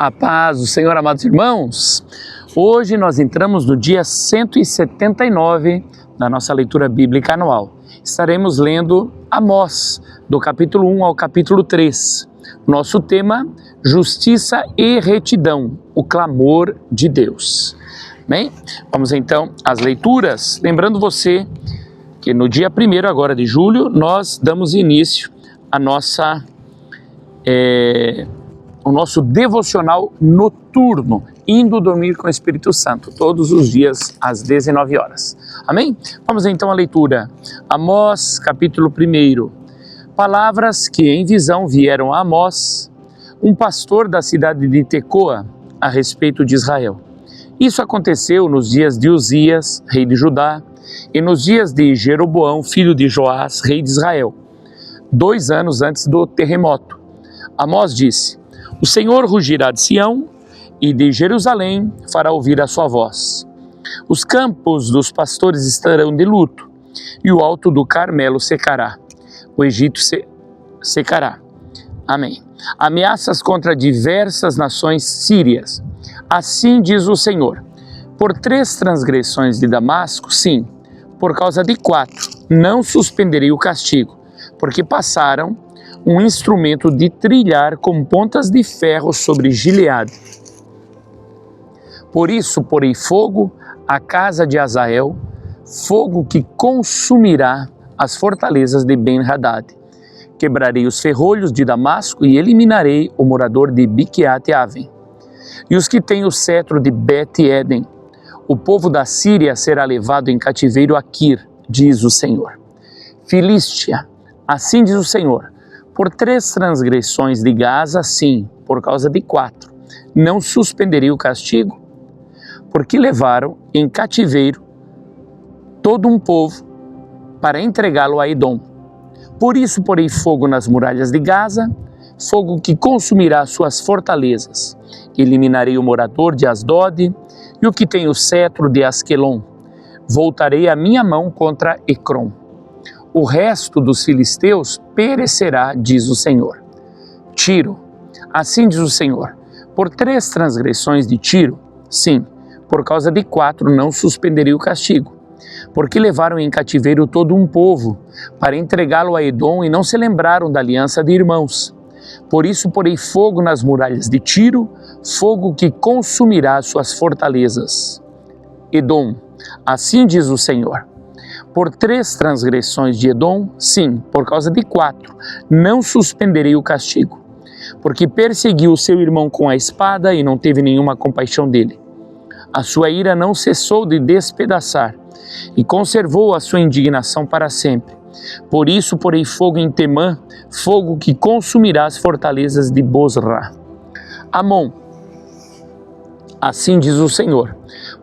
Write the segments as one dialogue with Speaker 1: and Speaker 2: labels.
Speaker 1: A paz do Senhor, amados irmãos. Hoje nós entramos no dia 179 da nossa leitura bíblica anual. Estaremos lendo Amós, do capítulo 1 ao capítulo 3. Nosso tema, justiça e retidão, o clamor de Deus. Bem, vamos então às leituras. Lembrando você que no dia 1º agora de julho, nós damos início à o nosso devocional noturno, indo dormir com o Espírito Santo, todos os dias às 19 horas. Amém? Vamos então à leitura. Amós, capítulo 1. Palavras que em visão vieram a Amós, um pastor da cidade de Tecoa, a respeito de Israel. Isso aconteceu nos dias de Uzias, rei de Judá, e nos dias de Jeroboão, filho de Joás, rei de Israel, 2 anos antes do terremoto. Amós disse: o Senhor rugirá de Sião e de Jerusalém fará ouvir a sua voz. Os campos dos pastores estarão de luto e o alto do Carmelo secará. O Egito secará. Amém. Ameaças contra diversas nações sírias. Assim diz o Senhor: por 3 transgressões de Damasco, sim, por causa de 4, não suspenderei o castigo, porque passaram um instrumento de trilhar com pontas de ferro sobre Gileade. Por isso porei fogo à casa de Azael, fogo que consumirá as fortalezas de Ben-Hadad. Quebrarei os ferrolhos de Damasco e eliminarei o morador de Biquiate-Avem. E os que têm o cetro de Bet-Eden. O povo da Síria será levado em cativeiro a Quir, diz o Senhor. Filístia, assim diz o Senhor: por 3 transgressões de Gaza, sim, por causa de 4, não suspenderei o castigo, porque levaram em cativeiro todo um povo para entregá-lo a Edom. Por isso porei fogo nas muralhas de Gaza, fogo que consumirá suas fortalezas. Eliminarei o morador de Asdod e o que tem o cetro de Asquelon. Voltarei a minha mão contra Ecrom. O resto dos filisteus perecerá, diz o Senhor. Tiro, assim diz o Senhor: por 3 transgressões de Tiro, sim, por causa de 4 não suspenderei o castigo, porque levaram em cativeiro todo um povo para entregá-lo a Edom e não se lembraram da aliança de irmãos. Por isso porei fogo nas muralhas de Tiro, fogo que consumirá suas fortalezas. Edom, assim diz o Senhor: por 3 transgressões de Edom, sim, por causa de 4, não suspenderei o castigo, porque perseguiu o seu irmão com a espada e não teve nenhuma compaixão dele. A sua ira não cessou de despedaçar e conservou a sua indignação para sempre. Por isso porei fogo em Temã, fogo que consumirá as fortalezas de Bosra. Amon, assim diz o Senhor: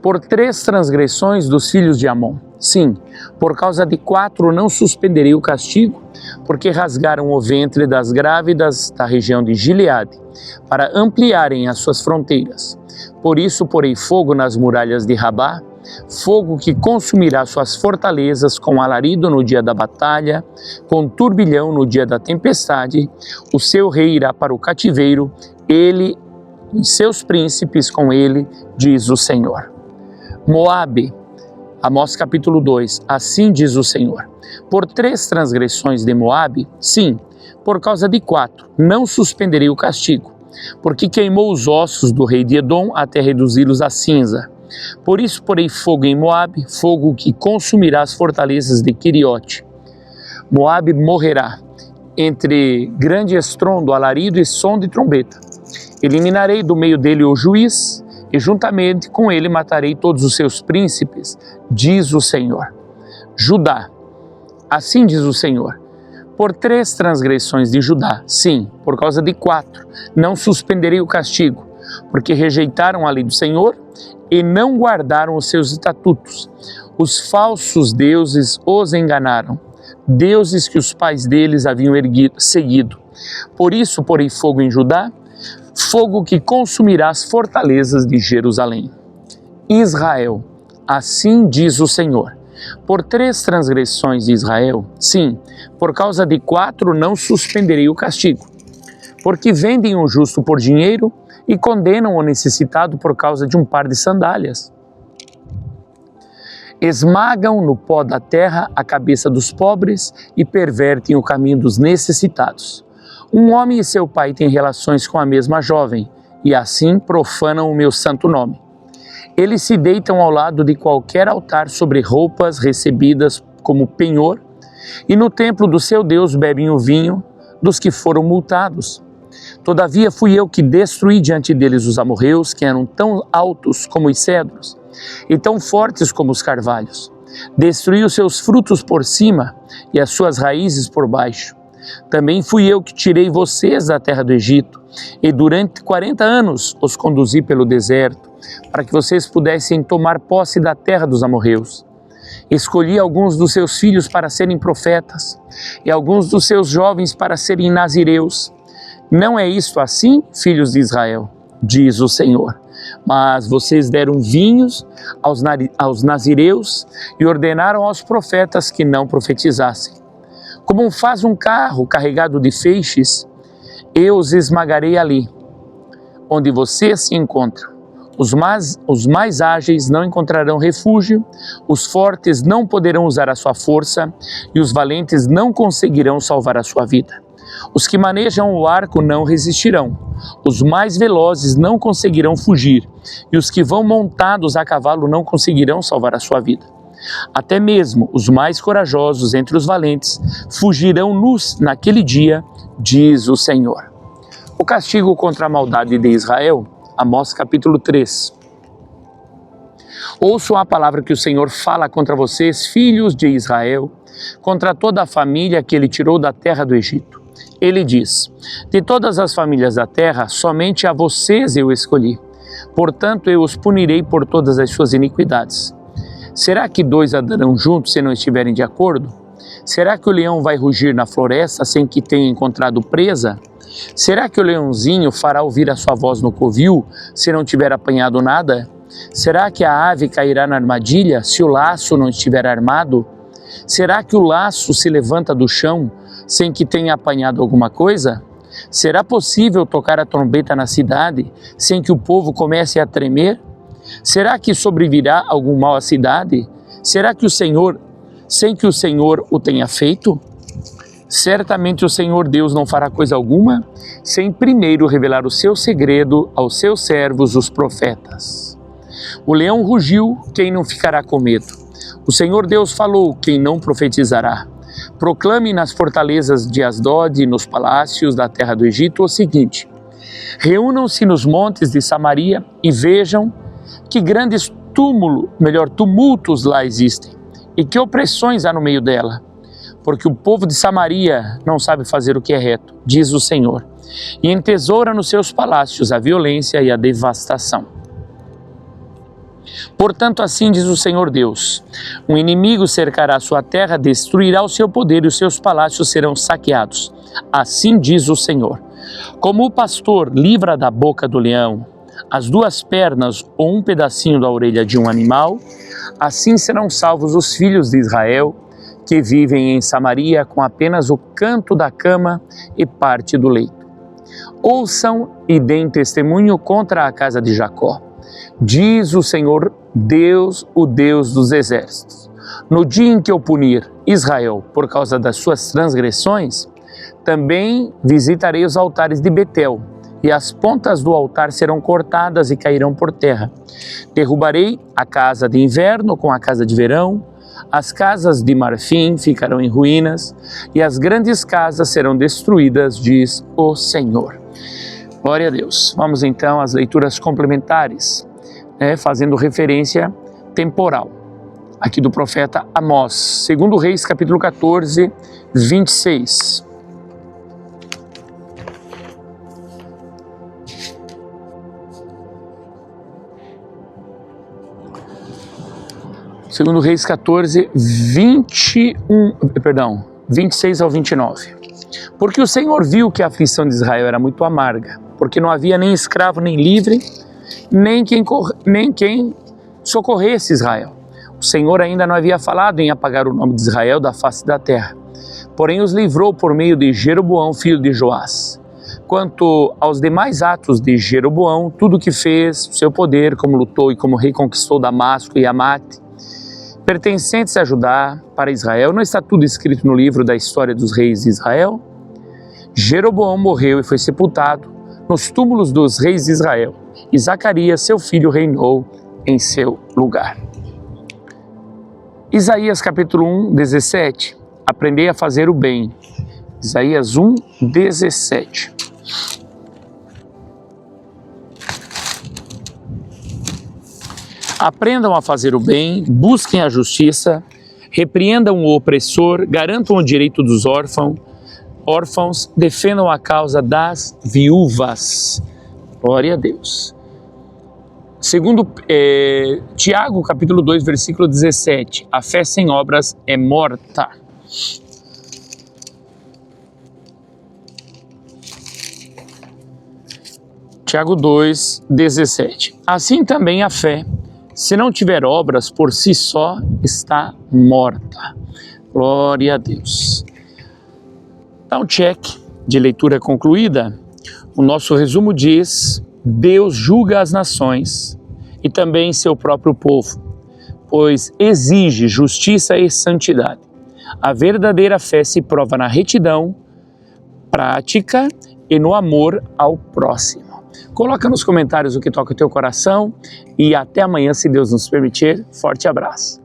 Speaker 1: por 3 transgressões dos filhos de Amon, sim, por causa de 4 não suspenderei o castigo, porque rasgaram o ventre das grávidas da região de Gileade, para ampliarem as suas fronteiras. Por isso porei fogo nas muralhas de Rabá, fogo que consumirá suas fortalezas com alarido no dia da batalha, com turbilhão no dia da tempestade. O seu rei irá para o cativeiro, ele e seus príncipes com ele, diz o Senhor. Moabe, Amós capítulo 2, assim diz o Senhor: por 3 transgressões de Moabe, sim, por causa de 4, não suspenderei o castigo, porque queimou os ossos do rei de Edom até reduzi-los a cinza. Por isso porei fogo em Moabe, fogo que consumirá as fortalezas de Queriote. Moabe morrerá entre grande estrondo, alarido e som de trombeta. Eliminarei do meio dele o juiz, e juntamente com ele matarei todos os seus príncipes, diz o Senhor. Judá, assim diz o Senhor: por 3 transgressões de Judá, sim, por causa de 4, não suspenderei o castigo, porque rejeitaram a lei do Senhor e não guardaram os seus estatutos. Os falsos deuses os enganaram, deuses que os pais deles haviam seguido. Por isso porei fogo em Judá, fogo que consumirá as fortalezas de Jerusalém. Israel, assim diz o Senhor: por 3 transgressões de Israel, sim, por causa de 4 não suspenderei o castigo, porque vendem o justo por dinheiro e condenam o necessitado por causa de um par de sandálias. Esmagam no pó da terra a cabeça dos pobres e pervertem o caminho dos necessitados. Um homem e seu pai têm relações com a mesma jovem e assim profanam o meu santo nome. Eles se deitam ao lado de qualquer altar sobre roupas recebidas como penhor e no templo do seu Deus bebem o vinho dos que foram multados. Todavia fui eu que destruí diante deles os amorreus, que eram tão altos como os cedros e tão fortes como os carvalhos. Destruí os seus frutos por cima e as suas raízes por baixo. Também fui eu que tirei vocês da terra do Egito e durante 40 anos os conduzi pelo deserto, para que vocês pudessem tomar posse da terra dos amorreus. Escolhi alguns dos seus filhos para serem profetas e alguns dos seus jovens para serem nazireus. Não é isto assim, filhos de Israel? Diz o Senhor. Mas vocês deram vinhos aos nazireus e ordenaram aos profetas que não profetizassem. Como faz um carro carregado de feixes, eu os esmagarei ali, onde vocês se encontram. Os mais ágeis não encontrarão refúgio, os fortes não poderão usar a sua força e os valentes não conseguirão salvar a sua vida. Os que manejam o arco não resistirão, os mais velozes não conseguirão fugir e os que vão montados a cavalo não conseguirão salvar a sua vida. Até mesmo os mais corajosos entre os valentes fugirão nus naquele dia, diz o Senhor. O castigo contra a maldade de Israel, Amós capítulo 3. Ouçam a palavra que o Senhor fala contra vocês, filhos de Israel, contra toda a família que ele tirou da terra do Egito. Ele diz: de todas as famílias da terra, somente a vocês eu escolhi. Portanto, eu os punirei por todas as suas iniquidades. Será que dois andarão juntos se não estiverem de acordo? Será que o leão vai rugir na floresta sem que tenha encontrado presa? Será que o leãozinho fará ouvir a sua voz no covil se não tiver apanhado nada? Será que a ave cairá na armadilha se o laço não estiver armado? Será que o laço se levanta do chão sem que tenha apanhado alguma coisa? Será possível tocar a trombeta na cidade sem que o povo comece a tremer? Será que sobrevirá algum mal à cidade? Será que sem que o Senhor o tenha feito? Certamente o Senhor Deus não fará coisa alguma, sem primeiro revelar o seu segredo aos seus servos, os profetas. O leão rugiu, quem não ficará com medo? O Senhor Deus falou, quem não profetizará? Proclame nas fortalezas de Asdod e nos palácios da terra do Egito o seguinte: reúnam-se nos montes de Samaria e vejam que grandes tumultos lá existem e que opressões há no meio dela. Porque o povo de Samaria não sabe fazer o que é reto, diz o Senhor, e entesoura nos seus palácios a violência e a devastação. Portanto, assim diz o Senhor Deus: um inimigo cercará a sua terra, destruirá o seu poder e os seus palácios serão saqueados. Assim diz o Senhor: como o pastor livra da boca do leão as duas pernas ou um pedacinho da orelha de um animal, assim serão salvos os filhos de Israel, que vivem em Samaria com apenas o canto da cama e parte do leito. Ouçam e deem testemunho contra a casa de Jacó. Diz o Senhor Deus, o Deus dos exércitos: no dia em que eu punir Israel por causa das suas transgressões, também visitarei os altares de Betel, e as pontas do altar serão cortadas e cairão por terra. Derrubarei a casa de inverno com a casa de verão, as casas de marfim ficarão em ruínas, e as grandes casas serão destruídas, diz o Senhor. Glória a Deus. Vamos então às leituras complementares, fazendo referência temporal, aqui do profeta Amós, 2 Reis, capítulo 14, 26. Segundo Reis 14, 26 ao 29. Porque o Senhor viu que a aflição de Israel era muito amarga, porque não havia nem escravo nem livre, nem quem socorresse Israel. O Senhor ainda não havia falado em apagar o nome de Israel da face da terra, porém os livrou por meio de Jeroboão, filho de Joás. Quanto aos demais atos de Jeroboão, tudo o que fez, o seu poder, como lutou e como reconquistou Damasco e Amate, pertencentes a Judá para Israel, não está tudo escrito no livro da história dos reis de Israel? Jeroboão morreu e foi sepultado nos túmulos dos reis de Israel, e Zacarias, seu filho, reinou em seu lugar. Isaías capítulo 1, 17. Aprendei a fazer o bem. Isaías 1, 17. Aprendam a fazer o bem, busquem a justiça, repreendam o opressor, garantam o direito dos órfãos, defendam a causa das viúvas. Glória a Deus. Segundo Tiago, capítulo 2, versículo 17, a fé sem obras é morta. Tiago 2, 17. Assim também a fé, se não tiver obras, por si só está morta. Glória a Deus. Dá um check de leitura concluída. O nosso resumo diz: Deus julga as nações e também seu próprio povo, pois exige justiça e santidade. A verdadeira fé se prova na retidão, prática e no amor ao próximo. Coloca nos comentários o que toca o teu coração e até amanhã, se Deus nos permitir. Forte abraço.